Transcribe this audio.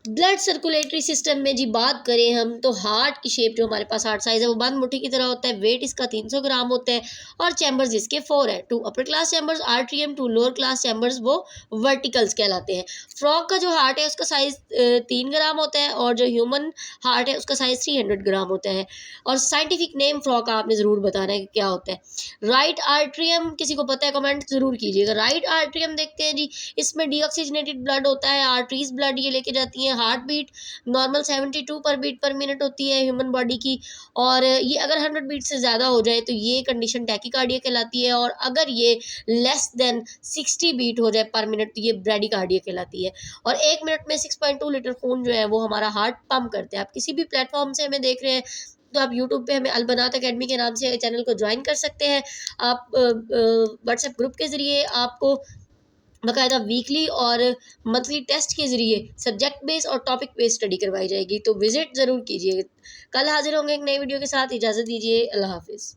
Blood circulatory system में जी बात करें हम तो हार्ट की शेप जो हमारे पास हार्ट साइज है वो बंद मुट्ठी की तरह होता है। वेट इसका 300 ग्राम होता है और चैम्बर्स इसके 4 है। 2 upper class chambers atrium, 2 lower class chambers वो वर्टिकल्स कहलाते हैं। फ्रॉग का जो हार्ट है उसका साइज 3 ग्राम होता है और जो ह्यूमन हार्ट है उसका साइज 300 ग्राम होता है। और साइंटिफिक नेम फ्रॉग का आपने ज़रूर बताना है कि क्या होता है। राइट आर्ट्रियम किसी को पता है कमेंट ज़रूर कीजिएगा। राइट आर्ट्रियम देखते हैं जी, इसमें डीऑक्सीजनेटेड ब्लड होता है, आर्टरीज ब्लड ये लेके जाती हैं। हार्ट बीट नॉर्मल 72 पर बीट पर मिनट होती है ह्यूमन बॉडी की, और ये अगर 100 बीट से ज़्यादा हो जाए तो ये कंडीशन टैकीकार्डिया कहलाती है, और अगर ये लेस देन 60 बीट हो जाए पर मिनट तो ये ब्रैडीकार्डिया कहलाती है। और 1 मिनट में 6.2 लीटर खून जो है वो हमारा हार्ट पंप करते हैं। आप किसी भी प्लेटफॉर्म से हमें देख रहे हैं तो आप यूट्यूब पे हमें अलबनात अकेडमी के नाम से चैनल को ज्वाइन कर सकते हैं। आप व्हाट्सएप ग्रुप के ज़रिए आपको बाकायदा वीकली और मंथली टेस्ट के ज़रिए सब्जेक्ट बेस और टॉपिक बेस स्टडी करवाई जाएगी, तो विज़िट ज़रूर कीजिए। कल हाजिर होंगे एक नई वीडियो के साथ। इजाज़त दीजिए। अल्लाह हाफ़िज़।